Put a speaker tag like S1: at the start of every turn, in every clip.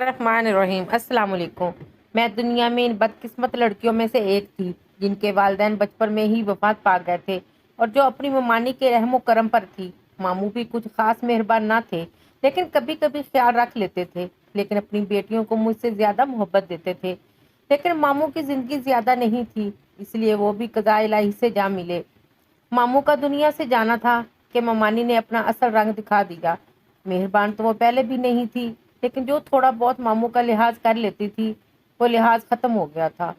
S1: الرحمن الرحیم السلام علیکم۔ میں دنیا میں ان بدقسمت لڑکیوں میں سے ایک تھی جن کے والدین بچپن میں ہی وفات پا گئے تھے اور جو اپنی ممانی کے رحم و کرم پر تھی۔ ماموں بھی کچھ خاص مہربان نہ تھے، لیکن کبھی کبھی خیال رکھ لیتے تھے، لیکن اپنی بیٹیوں کو مجھ سے زیادہ محبت دیتے تھے۔ لیکن ماموں کی زندگی زیادہ نہیں تھی، اس لیے وہ بھی قضاء الہی سے جا ملے۔ ماموں کا دنیا سے جانا تھا کہ ممانی نے اپنا اصل رنگ دکھا دیا۔ مہربان تو وہ پہلے بھی نہیں تھی، لیکن جو تھوڑا بہت ماموں کا لحاظ کر لیتی تھی وہ لحاظ ختم ہو گیا تھا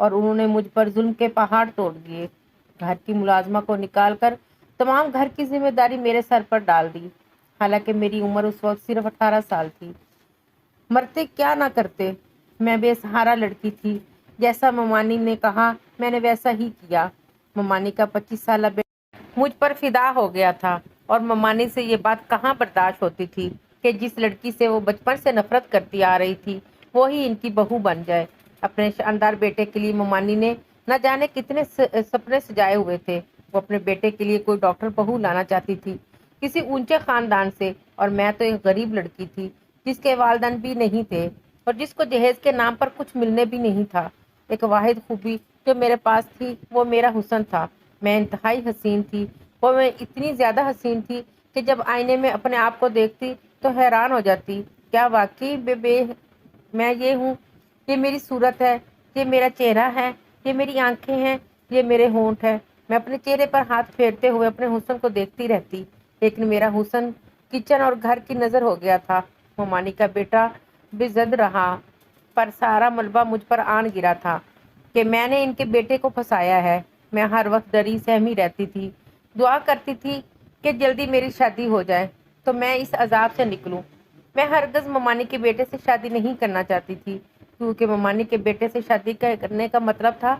S1: اور انہوں نے مجھ پر ظلم کے پہاڑ توڑ دیے۔ گھر کی ملازمہ کو نکال کر تمام گھر کی ذمہ داری میرے سر پر ڈال دی، حالانکہ میری عمر اس وقت صرف 18 سال تھی۔ مرتے کیا نہ کرتے، میں بے سہارا لڑکی تھی۔ جیسا ممانی نے کہا میں نے ویسا ہی کیا۔ ممانی کا 25 سالہ بیٹا مجھ پر فدا ہو گیا تھا اور ممانی سے یہ بات کہاں برداشت ہوتی تھی کہ جس لڑکی سے وہ بچپن سے نفرت کرتی آ رہی تھی وہی ان کی بہو بن جائے۔ اپنے شاندار بیٹے کے لیے ممانی نے نہ جانے کتنے سپنے سجائے ہوئے تھے۔ وہ اپنے بیٹے کے لیے کوئی ڈاکٹر بہو لانا چاہتی تھی، کسی اونچے خاندان سے، اور میں تو ایک غریب لڑکی تھی جس کے والدین بھی نہیں تھے اور جس کو جہیز کے نام پر کچھ ملنے بھی نہیں تھا۔ ایک واحد خوبی جو میرے پاس تھی وہ میرا حسن تھا۔ میں انتہائی حسین تھی، وہ میں اتنی زیادہ حسین تھی کہ جب آئینے میں اپنے آپ کو دیکھتی تو حیران ہو جاتی، کیا واقعی میں یہ ہوں؟ یہ میری صورت ہے، یہ میرا چہرہ ہے، یہ میری آنکھیں ہیں، یہ میرے ہونٹ ہیں۔ میں اپنے چہرے پر ہاتھ پھیرتے ہوئے اپنے حسن کو دیکھتی رہتی، لیکن میرا حسن کچن اور گھر کی نظر ہو گیا تھا۔ ممانی کا بیٹا بے زد رہا، پر سارا ملبہ مجھ پر آن گرا تھا کہ میں نے ان کے بیٹے کو پھنسایا ہے۔ میں ہر وقت ڈری سہمی رہتی تھی، دعا کرتی تھی کہ جلدی میری شادی ہو جائے تو میں اس عذاب سے نکلوں۔ میں ہرگز ممانی کے بیٹے سے شادی نہیں کرنا چاہتی تھی، کیونکہ ممانی کے بیٹے سے شادی کرنے کا مطلب تھا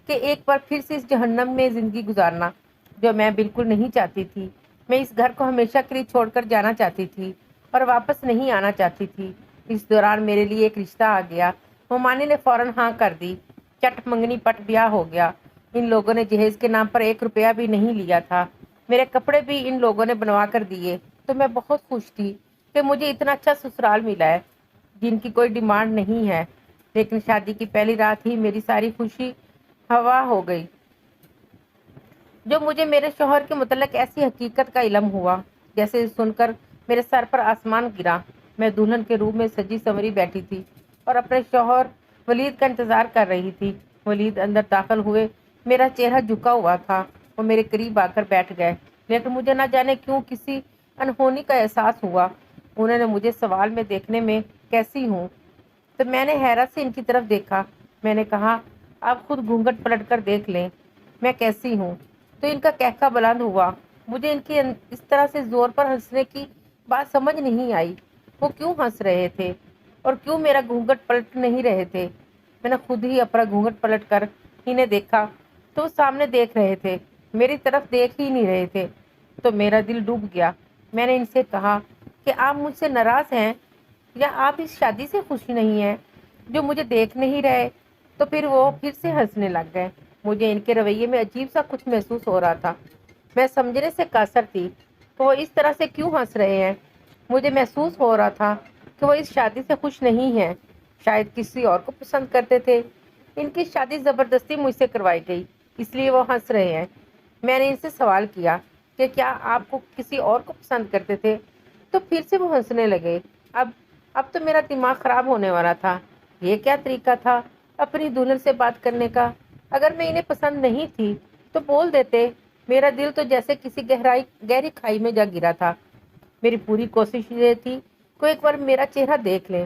S1: کہ ایک بار پھر سے اس جہنم میں زندگی گزارنا، جو میں بالکل نہیں چاہتی تھی۔ میں اس گھر کو ہمیشہ کے لیے چھوڑ کر جانا چاہتی تھی اور واپس نہیں آنا چاہتی تھی۔ اس دوران میرے لیے ایک رشتہ آ گیا۔ ممانی نے فوراً ہاں کر دی، چٹ منگنی پٹ بیاہ ہو گیا۔ ان لوگوں نے جہیز کے نام پر 1 روپیہ بھی نہیں لیا تھا۔ میرے کپڑے بھی ان لوگوں نے بنوا کر دیے، تو میں بہت خوش تھی کہ مجھے اتنا اچھا سسرال ملا ہے جن کی کوئی ڈیمانڈ نہیں ہے۔ لیکن شادی کی پہلی رات ہی میری ساری خوشی ہوا ہو گئی، جو مجھے میرے شوہر کے متعلق ایسی حقیقت کا علم ہوا جیسے سن کر میرے سر پر آسمان گرا۔ میں دلہن کے روپ میں سجی سنوری بیٹھی تھی اور اپنے شوہر ولید کا انتظار کر رہی تھی۔ ولید اندر داخل ہوئے، میرا چہرہ جھکا ہوا تھا۔ وہ میرے قریب آ کر بیٹھ گئے، لیکن مجھے نہ جانے کیوں کسی انہونی کا احساس ہوا۔ انہوں نے مجھے سوال میں دیکھنے میں کیسی ہوں، تو میں نے حیرت سے ان کی طرف دیکھا۔ میں نے کہا آپ خود گھونگھٹ پلٹ کر دیکھ لیں، میں کیسی ہوں؟ تو ان کا کہکا بلند ہوا۔ مجھے ان کی اس طرح سے زور پر ہنسنے کی بات سمجھ نہیں آئی۔ وہ کیوں ہنس رہے تھے اور کیوں میرا گھونگھٹ پلٹ نہیں رہے تھے؟ میں نے خود ہی اپنا گھونگھٹ پلٹ کر انہیں دیکھا تو وہ سامنے دیکھ رہے تھے، میری طرف دیکھ ہی نہیں رہے تھے، تو میرا دل ڈوب گیا۔ میں نے ان سے کہا کہ آپ مجھ سے ناراض ہیں یا آپ اس شادی سے خوش نہیں ہیں جو مجھے دیکھ نہیں رہے؟ تو پھر وہ پھر سے ہنسنے لگ گئے۔ مجھے ان کے رویے میں عجیب سا کچھ محسوس ہو رہا تھا۔ میں سمجھنے سے قاصر تھی کہ وہ اس طرح سے کیوں ہنس رہے ہیں۔ مجھے محسوس ہو رہا تھا کہ وہ اس شادی سے خوش نہیں ہیں، شاید کسی اور کو پسند کرتے تھے۔ ان کی شادی زبردستی مجھ سے کروائی گئی، اس لیے وہ ہنس رہے ہیں۔ میں نے ان سے سوال کیا کہ کیا آپ کو کسی اور کو پسند کرتے تھے؟ تو پھر سے وہ ہنسنے لگے۔ اب تو میرا دماغ خراب ہونے والا تھا۔ یہ کیا طریقہ تھا اپنی دلہن سے بات کرنے کا؟ اگر میں انہیں پسند نہیں تھی تو بول دیتے۔ میرا دل تو جیسے کسی گہری کھائی میں جا گرا تھا۔ میری پوری کوشش یہ تھی کہ ایک بار میرا چہرہ دیکھ لیں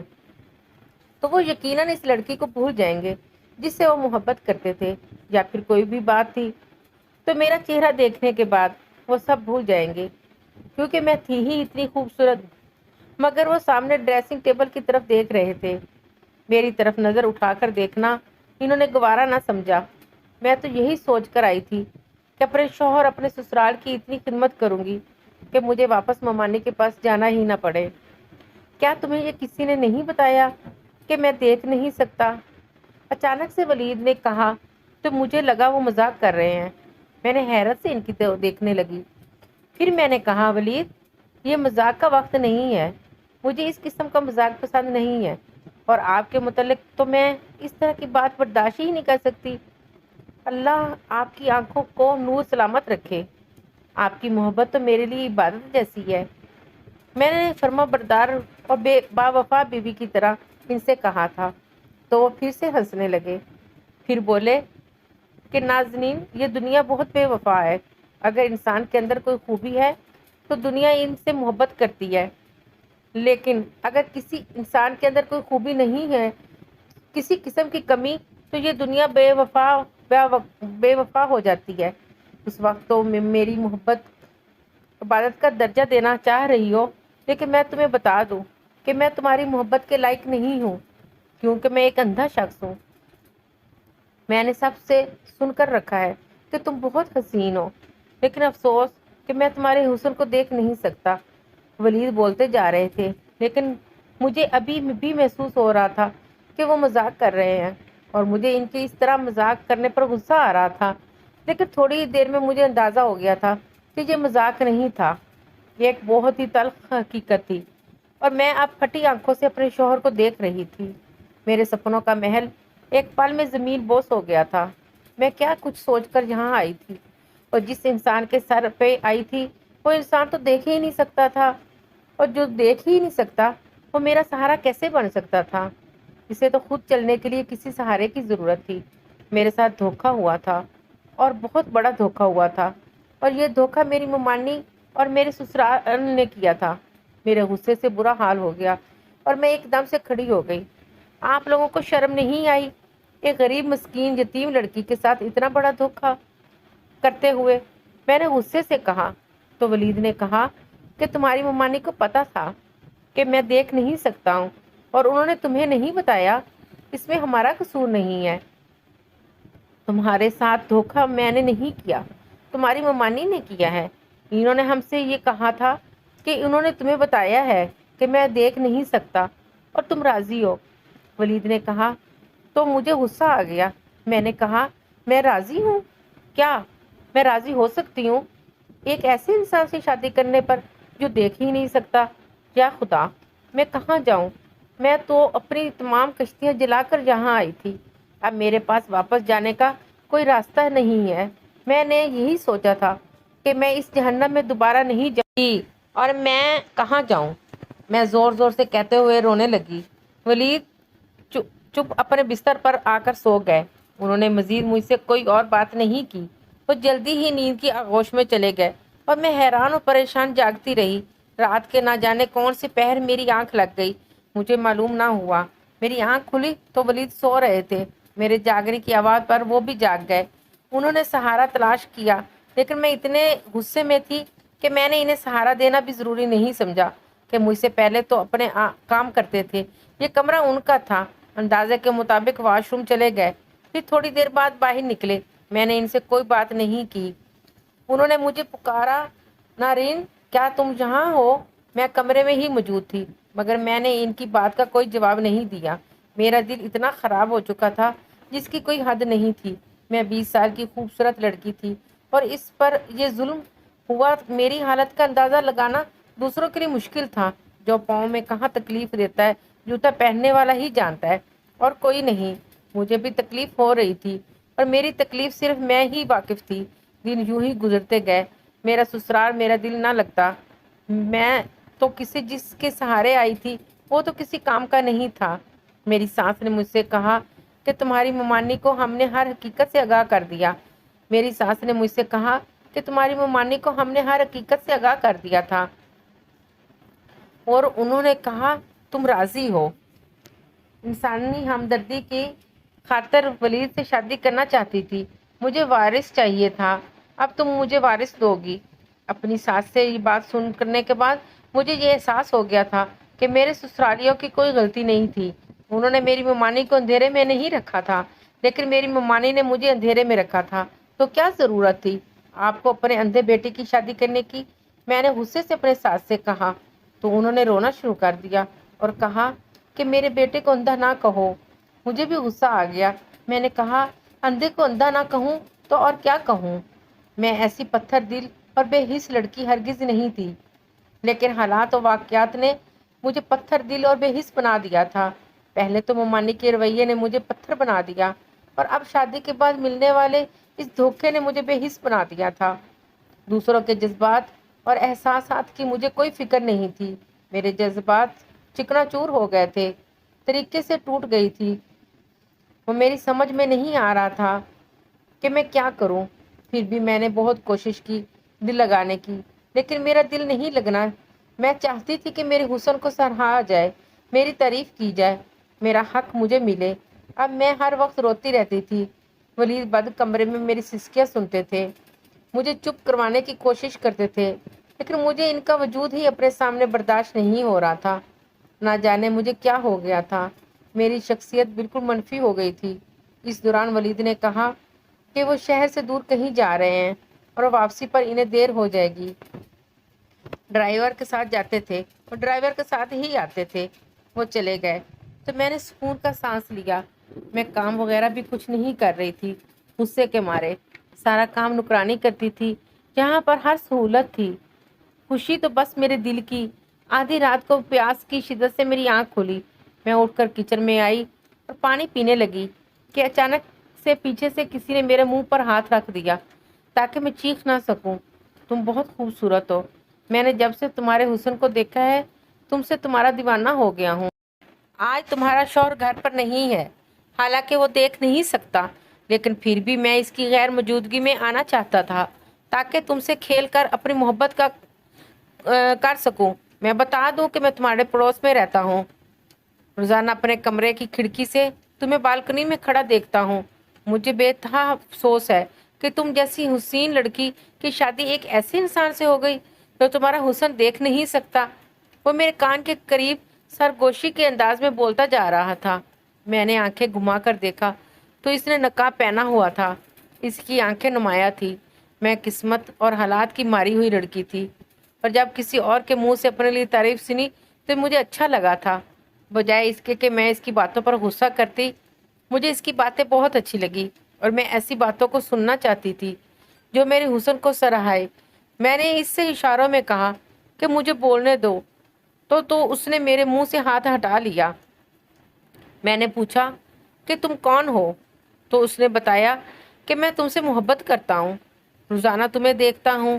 S1: تو وہ یقیناً اس لڑکی کو بھول جائیں گے جس سے وہ محبت کرتے تھے، یا پھر کوئی بھی بات تھی تو میرا چہرہ دیکھنے کے بعد وہ سب بھول جائیں گے، کیونکہ میں تھی ہی اتنی خوبصورت۔ مگر وہ سامنے ڈریسنگ ٹیبل کی طرف دیکھ رہے تھے۔ میری طرف نظر اٹھا کر دیکھنا انہوں نے گوارا نہ سمجھا۔ میں تو یہی سوچ کر آئی تھی کہ اپنے شوہر اپنے سسرال کی اتنی خدمت کروں گی کہ مجھے واپس ممانی کے پاس جانا ہی نہ پڑے۔ کیا تمہیں یہ کسی نے نہیں بتایا کہ میں دیکھ نہیں سکتا؟ اچانک سے ولید نے کہا تو مجھے لگا وہ مذاق کر رہے ہیں۔ میں نے حیرت سے ان کی دیکھنے لگی۔ پھر میں نے کہا ولید، یہ مذاق کا وقت نہیں ہے، مجھے اس قسم کا مذاق پسند نہیں ہے۔ اور آپ کے متعلق تو میں اس طرح کی بات برداشت ہی نہیں کر سکتی۔ اللہ آپ کی آنکھوں کو نور سلامت رکھے۔ آپ کی محبت تو میرے لیے عبادت جیسی ہے۔ میں نے فرما بردار اور با وفا بیوی کی طرح ان سے کہا تھا، تو وہ پھر سے ہنسنے لگے۔ پھر بولے کہ نازنین، یہ دنیا بہت بے وفا ہے۔ اگر انسان کے اندر کوئی خوبی ہے تو دنیا ان سے محبت کرتی ہے، لیکن اگر کسی انسان کے اندر کوئی خوبی نہیں ہے، کسی قسم کی کمی، تو یہ دنیا بے وفا ہو جاتی ہے۔ اس وقت تو میری محبت عبادت کا درجہ دینا چاہ رہی ہو، لیکن میں تمہیں بتا دوں کہ میں تمہاری محبت کے لائق نہیں ہوں، کیونکہ میں ایک اندھا شخص ہوں۔ میں نے سب سے سن کر رکھا ہے کہ تم بہت حسین ہو، لیکن افسوس کہ میں تمہارے حسن کو دیکھ نہیں سکتا۔ ولید بولتے جا رہے تھے، لیکن مجھے ابھی بھی محسوس ہو رہا تھا کہ وہ مذاق کر رہے ہیں، اور مجھے ان کے اس طرح مذاق کرنے پر غصہ آ رہا تھا۔ لیکن تھوڑی ہی دیر میں مجھے اندازہ ہو گیا تھا کہ یہ مذاق نہیں تھا، یہ ایک بہت ہی تلخ حقیقت تھی، اور میں اب پھٹی آنکھوں سے اپنے شوہر کو دیکھ رہی تھی۔ میرے سپنوں کا محل ایک پل میں زمین بوس ہو گیا تھا۔ میں کیا کچھ سوچ کر یہاں آئی تھی، اور جس انسان کے سر پہ آئی تھی وہ انسان تو دیکھ ہی نہیں سکتا تھا، اور جو دیکھ ہی نہیں سکتا وہ میرا سہارا کیسے بن سکتا تھا؟ اسے تو خود چلنے کے لیے کسی سہارے کی ضرورت تھی۔ میرے ساتھ دھوکا ہوا تھا، اور بہت بڑا دھوکا ہوا تھا، اور یہ دھوکا میری ممانی اور میرے سسرال نے کیا تھا۔ میرے غصے سے برا حال ہو گیا اور میں ایک دم سے کھڑی ہو گئی۔ آپ لوگوں کو شرم نہیں آئی ایک غریب مسکین یتیم لڑکی کے ساتھ اتنا بڑا دھوکا کرتے ہوئے؟ میں نے غصے سے کہا۔ تو ولید نے کہا کہ تمہاری ممانی کو پتا تھا کہ میں دیکھ نہیں سکتا ہوں، اور انہوں نے تمہیں نہیں بتایا۔ اس میں ہمارا قصور نہیں ہے۔ تمہارے ساتھ دھوکا میں نے نہیں کیا، تمہاری ممانی نے کیا ہے۔ انہوں نے ہم سے یہ کہا تھا کہ انہوں نے تمہیں بتایا ہے کہ میں دیکھ نہیں سکتا، اور تم راضی ہو۔ ولید نے کہا تو مجھے غصہ آ گیا۔ میں نے کہا میں راضی ہوں؟ کیا میں راضی ہو سکتی ہوں ایک ایسے انسان سے شادی کرنے پر جو دیکھ ہی نہیں سکتا؟ یا خدا، میں کہاں جاؤں؟ میں تو اپنی تمام کشتیاں جلا کر یہاں آئی تھی۔ اب میرے پاس واپس جانے کا کوئی راستہ نہیں ہے۔ میں نے یہی سوچا تھا کہ میں اس جہنم میں دوبارہ نہیں جاؤں گی، اور میں کہاں جاؤں؟ میں زور زور سے کہتے ہوئے رونے لگی۔ ولید چپ اپنے بستر پر آ کر سو گئے۔ انہوں نے مزید مجھ سے کوئی اور بات نہیں کی۔ وہ جلدی ہی نیند کی آغوش میں چلے گئے، اور میں حیران اور پریشان جاگتی رہی۔ رات کے نہ جانے کون سے پہر میری آنکھ لگ گئی، مجھے معلوم نہ ہوا۔ میری آنکھ کھلی تو ولید سو رہے تھے۔ میرے جاگنے کی آواز پر وہ بھی جاگ گئے۔ انہوں نے سہارا تلاش کیا، لیکن میں اتنے غصے میں تھی کہ میں نے انہیں سہارا دینا بھی ضروری نہیں سمجھا کہ مجھ سے پہلے تو اپنے کام کرتے تھے۔ یہ کمرہ ان کا تھا۔ اندازے کے مطابق واش روم چلے گئے، پھر تھوڑی دیر بعد باہر نکلے۔ میں نے ان سے کوئی بات نہیں کی۔ انہوں نے مجھے پکارا، نارین کیا تم یہاں ہو؟ میں کمرے میں ہی موجود تھی، مگر میں نے ان کی بات کا کوئی جواب نہیں دیا۔ میرا دل اتنا خراب ہو چکا تھا جس کی کوئی حد نہیں تھی۔ میں 20 سال کی خوبصورت لڑکی تھی، اور اس پر یہ ظلم ہوا۔ میری حالت کا اندازہ لگانا دوسروں کے لیے مشکل تھا۔ جو پاؤں میں کہاں تکلیف دیتا ہے جوتا پہننے والا ہی جانتا ہے، اور کوئی نہیں۔ مجھے بھی تکلیف ہو رہی تھی، اور میری تکلیف صرف میں ہی واقف تھی۔ دن یوں ہی گزرتے گئے۔ میرا سسرال میرا دل نہ لگتا۔ میں تو جس کے سہارے آئی تھی وہ تو کسی کام کا نہیں تھا۔ میری سانس نے مجھ سے کہا کہ تمہاری ممانی کو ہم نے ہر حقیقت سے آگاہ کر دیا۔ میری سانس نے مجھ سے کہا کہ تمہاری ممانی کو ہم نے ہر حقیقت سے آگاہ کر دیا تھا، اور انہوں نے کہا تم راضی ہو۔ انسانی ہمدردی کی خاطر ولید سے شادی کرنا چاہتی تھی۔ مجھے وارث چاہیے تھا۔ اب تم مجھے وارث دو گی۔ اپنی ساس سے یہ بات سننے کے بعد مجھے یہ احساس ہو گیا تھا کہ میرے سسرالیوں کی کوئی غلطی نہیں تھی۔ انہوں نے میری ممانی کو اندھیرے میں نہیں رکھا تھا، لیکن میری ممانی نے مجھے اندھیرے میں رکھا تھا۔ تو کیا ضرورت تھی آپ کو اپنے اندھے بیٹے کی شادی کرنے کی؟ میں نے غصے سے اپنے ساس سے کہا، تو انہوں نے رونا شروع کر دیا اور کہا کہ میرے بیٹے کو اندھا نہ کہو۔ مجھے بھی غصہ آ گیا۔ میں نے کہا اندھے کو اندھا نہ کہوں تو اور کیا کہوں؟ میں ایسی پتھر دل اور بے حس لڑکی ہرگز نہیں تھی، لیکن حالات و واقعات نے مجھے پتھر دل اور بے حس بنا دیا تھا۔ پہلے تو ممانی کے رویے نے مجھے پتھر بنا دیا اور اب شادی کے بعد ملنے والے اس دھوکے نے مجھے بے حس بنا دیا تھا۔ دوسروں کے جذبات اور احساسات کی مجھے کوئی فکر نہیں تھی۔ میرے جذبات چکنا چور ہو گئے تھے، طریقے سے ٹوٹ گئی تھی۔ وہ میری سمجھ میں نہیں آ رہا تھا کہ میں کیا کروں۔ پھر بھی میں نے بہت کوشش کی دل لگانے کی، لیکن میرا دل نہیں لگنا۔ میں چاہتی تھی کہ میرے حسن کو سراہا جائے، میری تعریف کی جائے، میرا حق مجھے ملے۔ اب میں ہر وقت روتی رہتی تھی۔ ولید بند کمرے میں میری سسکیاں سنتے تھے، مجھے چپ کروانے کی کوشش کرتے تھے، لیکن مجھے ان کا وجود ہی اپنے سامنے برداشت نہیں ہو رہا تھا۔ نہ جانے مجھے کیا ہو گیا تھا، میری شخصیت بالکل منفی ہو گئی تھی۔ اس دوران ولید نے کہا کہ وہ شہر سے دور کہیں جا رہے ہیں اور واپسی پر انہیں دیر ہو جائے گی۔ ڈرائیور کے ساتھ جاتے تھے اور ڈرائیور کے ساتھ ہی آتے تھے۔ وہ چلے گئے تو میں نے سکون کا سانس لیا۔ میں کام وغیرہ بھی کچھ نہیں کر رہی تھی، غصے کے مارے۔ سارا کام نکرانی کرتی تھی، جہاں پر ہر سہولت تھی۔ خوشی تو بس میرے دل کی۔ آدھی رات کو پیاس کی شدت سے میری آنکھ کھلی۔ میں اٹھ کر کچن میں آئی اور پانی پینے لگی کہ اچانک سے پیچھے سے کسی نے میرے منہ پر ہاتھ رکھ دیا تاکہ میں چیخ نہ سکوں۔ تم بہت خوبصورت ہو۔ میں نے جب سے تمہارے حسن کو دیکھا ہے تم سے تمہارا دیوانہ ہو گیا ہوں۔ آج تمہارا شوہر گھر پر نہیں ہے، حالانکہ وہ دیکھ نہیں سکتا، لیکن پھر بھی میں اس کی غیر موجودگی میں آنا چاہتا تھا تاکہ تم سے کھیل کر اپنی محبت کا کر سکوں۔ میں بتا دوں کہ میں تمہارے پڑوس میں رہتا ہوں۔ روزانہ اپنے کمرے کی کھڑکی سے تمہیں بالکنی میں کھڑا دیکھتا ہوں۔ مجھے بے تہا افسوس ہے کہ تم جیسی حسین لڑکی کی شادی ایک ایسے انسان سے ہو گئی جو تمہارا حسن دیکھ نہیں سکتا۔ وہ میرے کان کے قریب سرگوشی کے انداز میں بولتا جا رہا تھا۔ میں نے آنکھیں گھما کر دیکھا تو اس نے نقاب پہنا ہوا تھا۔ اس کی آنکھیں نمایاں تھی۔ میں قسمت اور حالات کی ماری ہوئی لڑکی تھی، اور جب کسی اور کے منہ سے اپنے لیے تعریف سنی تو مجھے اچھا لگا تھا، بجائے اس کے کہ میں اس کی باتوں پر غصہ کرتی۔ مجھے اس کی باتیں بہت اچھی لگی اور میں ایسی باتوں کو سننا چاہتی تھی جو میرے حسن کو سراہائے۔ میں نے اس سے اشاروں میں کہا کہ مجھے بولنے دو، تو اس نے میرے منہ سے ہاتھ ہٹا لیا۔ میں نے پوچھا کہ تم کون ہو؟ تو اس نے بتایا کہ میں تم سے محبت کرتا ہوں، روزانہ تمہیں دیکھتا ہوں۔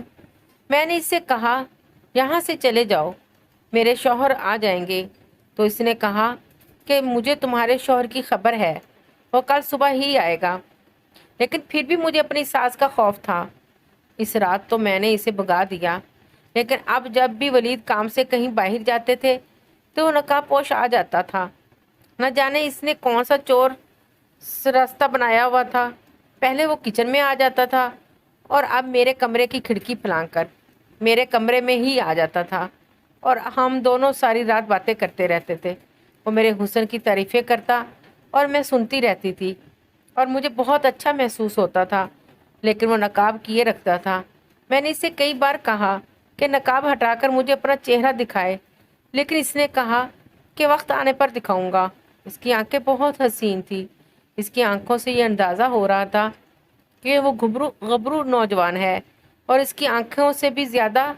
S1: میں نے اس سے کہا یہاں سے چلے جاؤ، میرے شوہر آ جائیں گے۔ تو اس نے کہا کہ مجھے تمہارے شوہر کی خبر ہے، وہ کل صبح ہی آئے گا۔ لیکن پھر بھی مجھے اپنی ساس کا خوف تھا۔ اس رات تو میں نے اسے بھگا دیا، لیکن اب جب بھی ولید کام سے کہیں باہر جاتے تھے تو وہ نقاب پوش آ جاتا تھا۔ نہ جانے اس نے کون سا چور راستہ بنایا ہوا تھا۔ پہلے وہ کچن میں آ جاتا تھا اور اب میرے کمرے کی کھڑکی پھلانگ کر میرے کمرے میں ہی آ جاتا تھا، اور ہم دونوں ساری رات باتیں کرتے رہتے تھے۔ وہ میرے حسن کی تعریفیں کرتا اور میں سنتی رہتی تھی، اور مجھے بہت اچھا محسوس ہوتا تھا، لیکن وہ نقاب کیے رکھتا تھا۔ میں نے اسے کئی بار کہا کہ نقاب ہٹا کر مجھے اپنا چہرہ دکھائے، لیکن اس نے کہا کہ وقت آنے پر دکھاؤں گا۔ اس کی آنکھیں بہت حسین تھی۔ اس کی آنکھوں سے یہ اندازہ ہو رہا تھا کہ وہ غبرو نوجوان ہے، اور اس کی آنکھوں سے بھی زیادہ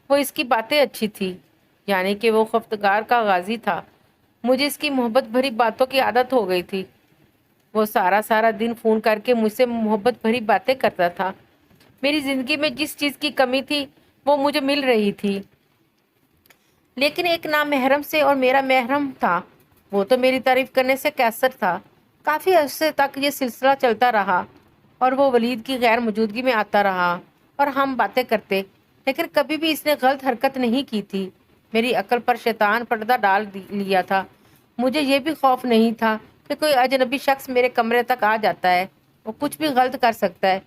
S1: وہ اس کی باتیں اچھی تھی، یعنی کہ وہ خفتگار کا غازی تھا۔ مجھے اس کی محبت بھری باتوں کی عادت ہو گئی تھی۔ وہ سارا دن فون کر کے مجھ سے محبت بھری باتیں کرتا تھا۔ میری زندگی میں جس چیز کی کمی تھی وہ مجھے مل رہی تھی، لیکن ایک نامحرم سے، اور میرا محرم تھا وہ تو میری تعریف کرنے سے قیصر تھا۔ کافی عرصے تک یہ سلسلہ چلتا رہا، اور وہ ولید کی غیر موجودگی میں آتا رہا اور ہم باتیں کرتے، لیکن کبھی بھی اس نے غلط حرکت نہیں کی تھی۔ میری عقل پر شیطان پردہ ڈال لیا تھا۔ مجھے یہ بھی خوف نہیں تھا کہ کوئی اجنبی شخص میرے کمرے تک آ جاتا ہے، وہ کچھ بھی غلط کر سکتا ہے۔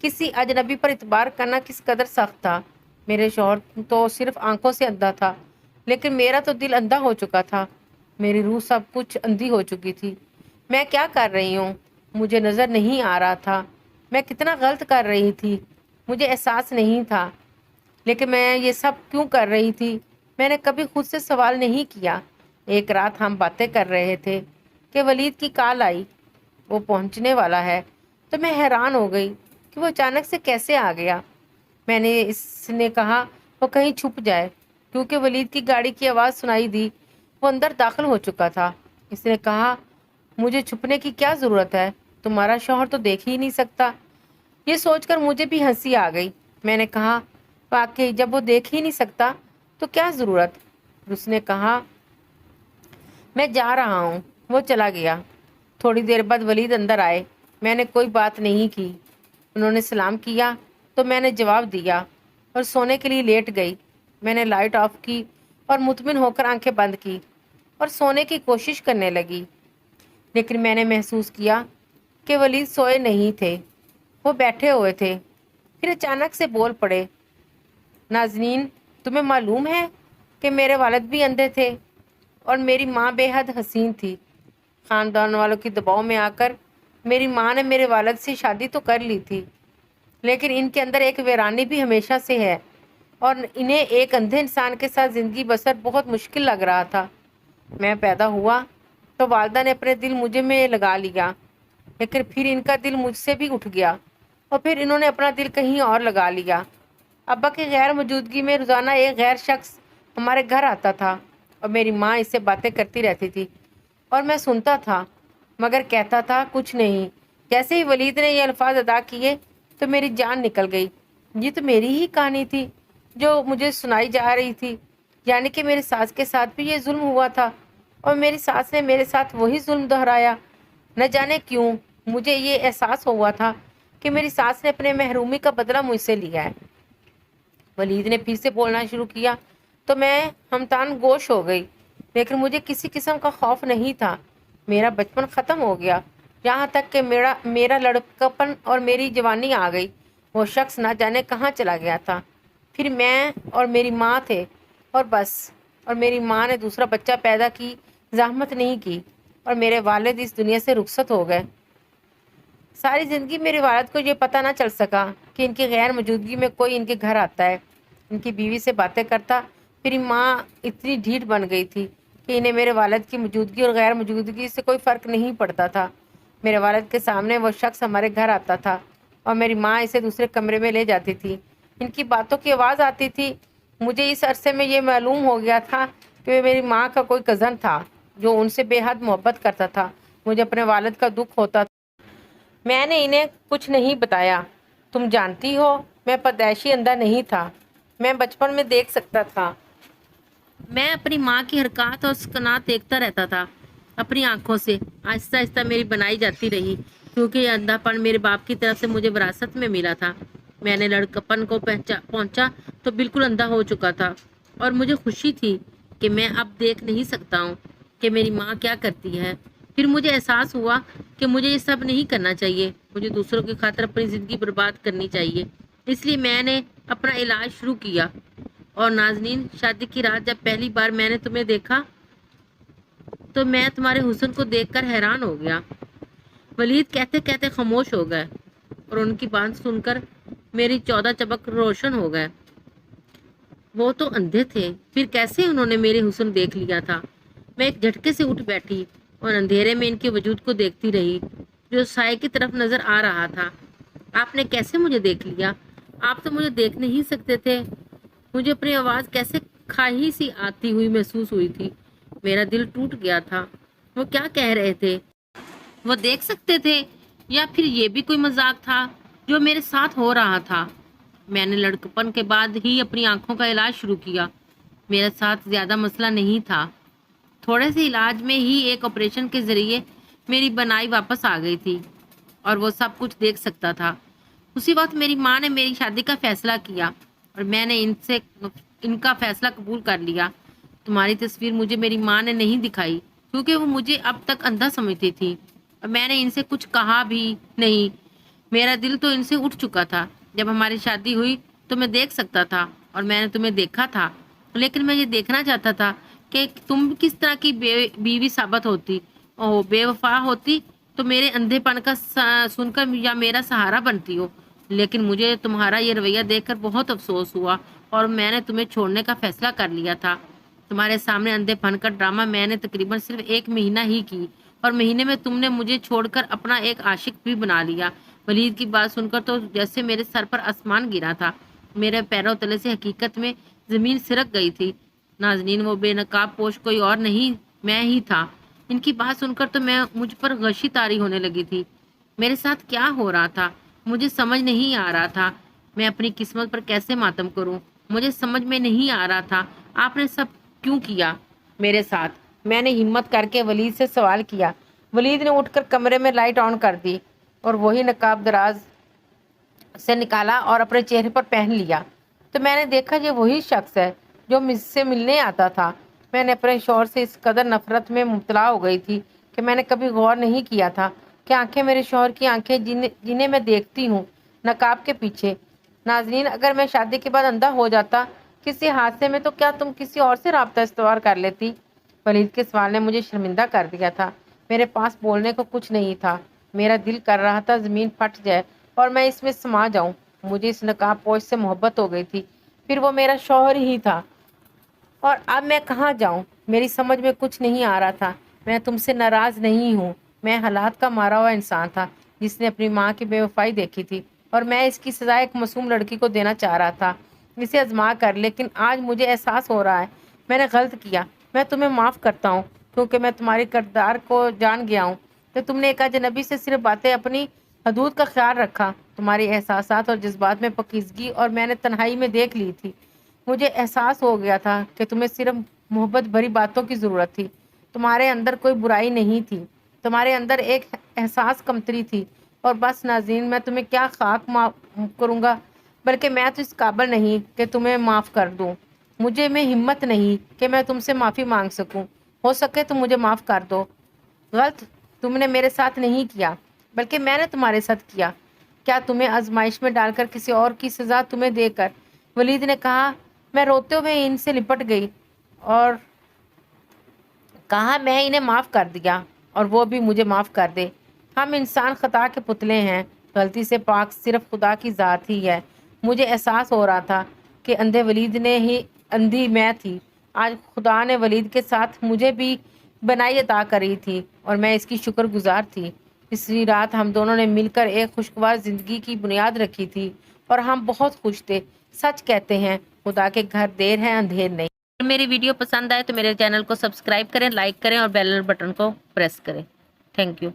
S1: کسی اجنبی پر اعتبار کرنا کس قدر سخت تھا۔ میرے شوہر تو صرف آنکھوں سے اندھا تھا، لیکن میرا تو دل اندھا ہو چکا تھا۔ میری روح سب کچھ اندھی ہو چکی تھی۔ میں کیا کر رہی ہوں مجھے نظر نہیں آ رہا تھا۔ میں کتنا غلط کر رہی تھی مجھے احساس نہیں تھا، لیکن میں یہ سب کیوں کر رہی تھی میں نے کبھی خود سے سوال نہیں کیا۔ ایک رات ہم باتیں کر رہے تھے کہ ولید کی کال آئی، وہ پہنچنے والا ہے، تو میں حیران ہو گئی کہ وہ اچانک سے کیسے آ گیا۔ میں نے اس نے کہا وہ کہیں چھپ جائے، کیونکہ ولید کی گاڑی کی آواز سنائی دی۔ وہ اندر داخل ہو چکا تھا۔ اس نے کہا، مجھے چھپنے کی کیا ضرورت ہے؟ تمہارا شوہر تو دیکھ ہی نہیں سکتا۔ یہ سوچ کر مجھے بھی ہنسی آ گئی۔ میں نے کہا، واقعی جب وہ دیکھ ہی نہیں سکتا تو کیا ضرورت؟ اس نے کہا، میں جا رہا ہوں۔ وہ چلا گیا۔ تھوڑی دیر بعد ولید اندر آئے۔ میں نے کوئی بات نہیں کی۔ انہوں نے سلام کیا تو میں نے جواب دیا اور سونے کے لیے لیٹ گئی۔ میں نے لائٹ آف کی اور مطمئن ہو کر آنکھیں بند کی اور سونے کی کوشش کرنے لگی، لیکن میں نے محسوس کیا کہ ولید سوئے نہیں تھے، وہ بیٹھے ہوئے تھے۔ پھر اچانک سے بول پڑے، نازنین، تمہیں معلوم ہے کہ میرے والد بھی اندھے تھے اور میری ماں بے حد حسین تھی۔ خاندان والوں کی دباؤ میں آ کر میری ماں نے میرے والد سے شادی تو کر لی تھی، لیکن ان کے اندر ایک ویرانی بھی ہمیشہ سے ہے اور انہیں ایک اندھے انسان کے ساتھ زندگی بسر بہت مشکل لگ رہا تھا۔ میں پیدا ہوا تو والدہ نے اپنے دل مجھے میں لگا لیا، لیکن پھر ان کا دل مجھ سے بھی اٹھ گیا اور پھر انہوں نے اپنا دل کہیں اور لگا لیا۔ ابا کی غیر موجودگی میں روزانہ ایک غیر شخص ہمارے گھر آتا تھا اور میری ماں اس سے باتیں کرتی رہتی تھی اور میں سنتا تھا مگر کہتا تھا کچھ نہیں۔ جیسے ہی ولید نے یہ الفاظ ادا کیے تو میری جان نکل گئی۔ یہ تو میری ہی کہانی تھی جو مجھے سنائی جا رہی تھی، یعنی کہ میری ساس کے ساتھ بھی یہ ظلم ہوا تھا اور میری ساس نے میرے ساتھ وہی ظلم دہرایا۔ نہ جانے کیوں مجھے یہ احساس ہوا تھا کہ میری ساس نے اپنے محرومی کا بدلہ مجھ سے لیا ہے۔ ولید نے پھر سے بولنا شروع کیا تو میں ہمتان گوش ہو گئی، لیکن مجھے کسی قسم کا خوف نہیں تھا۔ میرا بچپن ختم ہو گیا، یہاں تک کہ میرا لڑکپن اور میری جوانی آ گئی۔ وہ شخص نہ جانے کہاں چلا گیا تھا۔ پھر میں اور میری ماں تھے اور بس، اور میری ماں نے دوسرا بچہ پیدا کی زحمت نہیں کی اور میرے والد اس دنیا سے رخصت ہو گئے۔ ساری زندگی میرے والد کو یہ پتہ نہ چل سکا کہ ان کی غیر موجودگی میں کوئی ان کے گھر آتا ہے، ان کی بیوی سے باتیں کرتا۔ پھر ماں اتنی ڈھیٹ بن گئی تھی کہ انہیں میرے والد کی موجودگی اور غیر موجودگی سے کوئی فرق نہیں پڑتا تھا۔ میرے والد کے سامنے وہ شخص ہمارے گھر آتا تھا اور میری ماں اسے دوسرے کمرے میں لے جاتی تھی۔ ان کی باتوں کی آواز آتی تھی۔ مجھے اس عرصے میں یہ معلوم ہو گیا تھا کہ میری ماں کا کوئی کزن تھا جو ان سے بے حد محبت کرتا تھا۔ مجھے اپنے والد کا دکھ ہوتا تھا۔ میں نے انہیں کچھ نہیں بتایا۔ تم جانتی ہو، میں پیدائشی اندھا نہیں تھا، میں بچپن میں دیکھ سکتا تھا۔ میں اپنی ماں کی حرکات اور سکنات دیکھتا رہتا تھا اپنی آنکھوں سے۔ آہستہ آہستہ میری بنائی جاتی رہی، کیونکہ یہ اندھا پن میرے باپ کی طرف سے مجھے وراثت میں ملا تھا۔ میں نے لڑکپن کو پہنچا تو بالکل اندھا ہو چکا تھا اور مجھے خوشی تھی کہ میں اب دیکھ نہیں سکتا ہوں کہ میری ماں کیا کرتی ہے۔ پھر مجھے احساس ہوا کہ مجھے یہ سب نہیں کرنا چاہیے، مجھے دوسروں کی خاطر اپنی زندگی برباد کرنی چاہیے۔ اس لیے میں نے اپنا علاج شروع کیا۔ اور نازنین، شادی کی رات جب پہلی بار میں نے تمہیں دیکھا تو میں تمہارے حسن کو دیکھ کر حیران ہو گیا۔ ولید کہتے کہتے خاموش ہو گئے اور ان کی بات سن کر میری 14 چبک روشن ہو گئے۔ وہ تو اندھے تھے، پھر کیسے انہوں نے میرے حسن دیکھ لیا تھا؟ میں ایک جھٹکے سے اٹھ بیٹھی اور اندھیرے میں ان کے وجود کو دیکھتی رہی جو سائے کی طرف نظر آ رہا تھا۔ آپ نے کیسے مجھے دیکھ لیا؟ آپ تو مجھے دیکھ نہیں سکتے تھے۔ مجھے اپنی آواز کیسے کھاہی سی آتی ہوئی محسوس ہوئی تھی۔ میرا دل ٹوٹ گیا تھا۔ وہ کیا کہہ رہے تھے؟ وہ دیکھ سکتے تھے یا پھر یہ بھی کوئی مذاق تھا جو میرے ساتھ ہو رہا تھا؟ میں نے لڑکپن کے بعد ہی اپنی آنکھوں کا علاج شروع کیا۔ میرے ساتھ زیادہ مسئلہ نہیں تھا۔ تھوڑے سے علاج میں ہی ایک آپریشن کے ذریعے میری بنائی واپس آ گئی تھی اور وہ سب کچھ دیکھ سکتا تھا۔ اسی وقت میری ماں نے میری شادی کا فیصلہ کیا اور میں نے ان کا فیصلہ قبول کر لیا۔ تمہاری تصویر مجھے میری ماں نے نہیں دکھائی کیونکہ وہ مجھے اب تک اندھا سمجھتی تھی اور میں نے ان سے کچھ کہا بھی نہیں۔ میرا دل تو ان سے اٹھ چکا تھا۔ جب ہماری شادی ہوئی تو میں دیکھ سکتا تھا اور میں نے تمہیں دیکھا تھا، لیکن میں یہ دیکھنا چاہتا تھا کہ تم کس طرح کی بیوی ثابت ہوتی۔ بے وفا ہوتی تو میرے اندھے پن کا سن کر یا میرا سہارا بنتی ہو، لیکن مجھے تمہارا یہ رویہ دیکھ کر بہت افسوس ہوا اور میں نے تمہیں چھوڑنے کا فیصلہ کر لیا تھا۔ تمہارے سامنے اندھے پن کا ڈرامہ میں نے تقریباً صرف 1 مہینہ ہی کی اور مہینے میں تم نے مجھے چھوڑ کر اپنا ایک عاشق بھی بنا لیا۔ ولید کی بات سن کر تو جیسے میرے سر پر آسمان گرا تھا۔ میرے پیروں تلے سے حقیقت میں زمین سرک گئی تھی۔ نازنین، وہ بے نقاب پوش کوئی اور نہیں، میں ہی تھا۔ ان کی بات سن کر تو مجھ پر غشی طاری ہونے لگی تھی۔ میرے ساتھ کیا ہو رہا تھا مجھے سمجھ نہیں آ رہا تھا۔ میں اپنی قسمت پر کیسے ماتم کروں؟ مجھے سمجھ میں نہیں آ رہا تھا آپ نے سب کیوں کیا میرے ساتھ؟ میں نے ہمت کر کے ولید سے سوال کیا۔ ولید نے اٹھ کر کمرے میں لائٹ آن کر دی اور وہی نقاب دراز سے نکالا اور اپنے چہرے پر پہن لیا تو میں نے دیکھا یہ وہی شخص ہے جو مجھ سے ملنے آتا تھا۔ میں نے اپنے شوہر سے اس قدر نفرت میں مبتلا ہو گئی تھی کہ میں نے کبھی غور نہیں کیا تھا کہ آنکھیں میرے شوہر کی آنکھیں جنہیں میں دیکھتی ہوں نقاب کے پیچھے۔ ناظرین، اگر میں شادی کے بعد اندھا ہو جاتا کسی حادثے میں تو کیا تم کسی اور سے رابطہ استوار کر لیتی؟ ولید کے سوال نے مجھے شرمندہ کر دیا تھا۔ میرے پاس بولنے کو کچھ نہیں تھا۔ میرا دل کر رہا تھا زمین پھٹ جائے اور میں اس میں سما جاؤں۔ مجھے اس نقاب پوش سے محبت ہو گئی تھی، پھر وہ میرا شوہر ہی تھا، اور اب میں کہاں جاؤں؟ میری سمجھ میں کچھ نہیں آ رہا تھا۔ میں تم سے ناراض نہیں ہوں، میں حالات کا مارا ہوا انسان تھا جس نے اپنی ماں کی بے وفائی دیکھی تھی اور میں اس کی سزا ایک معصوم لڑکی کو دینا چاہ رہا تھا اسے آزما کر، لیکن آج مجھے احساس ہو رہا ہے میں نے غلط کیا۔ میں تمہیں معاف کرتا ہوں کیونکہ میں تمہاری کردار کو جان گیا ہوں کہ تم نے ایک اجنبی سے صرف باتیں اپنی حدود کا خیال رکھا۔ تمہاری احساسات اور جذبات میں پاکیزگی اور میں نے تنہائی میں دیکھ لی تھی۔ مجھے احساس ہو گیا تھا کہ تمہیں صرف محبت بھری باتوں کی ضرورت تھی، تمہارے اندر کوئی برائی نہیں تھی، تمہارے اندر ایک احساس کمتری تھی، اور بس ناظرین، میں تمہیں کیا خاک معاف کروں گا، بلکہ میں تو اس قابل نہیں کہ تمہیں معاف کر دوں۔ مجھے میں ہمت نہیں کہ میں تم سے معافی مانگ سکوں۔ ہو سکے تو مجھے معاف کر دو۔ غلط تم نے میرے ساتھ نہیں کیا بلکہ میں نے تمہارے ساتھ کیا۔ کیا تمہیں آزمائش میں ڈال کر کسی اور کی سزا تمہیں دے کر؟ ولید نے کہا۔ میں روتے ہوئے ان سے لپٹ گئی اور کہا میں انہیں معاف کر دیا اور وہ بھی مجھے معاف کر دے۔ ہم انسان خطا کے پتلے ہیں، غلطی سے پاک صرف خدا کی ذات ہی ہے۔ مجھے احساس ہو رہا تھا کہ اندھے ولید نے ہی اندھی میں تھی۔ آج خدا نے ولید کے ساتھ مجھے بھی بنائی عطا کری تھی اور میں اس کی شکر گزار تھی۔ پچھلی رات ہم دونوں نے مل کر ایک خوشگوار زندگی کی بنیاد رکھی تھی اور ہم بہت خوش تھے۔ سچ کہتے ہیں خدا کے گھر دیر ہے اندھیر نہیں۔ اگر میری ویڈیو پسند آئے تو میرے چینل کو سبسکرائب کریں، لائک کریں اور بیل بٹن کو پریس کریں۔ Thank you.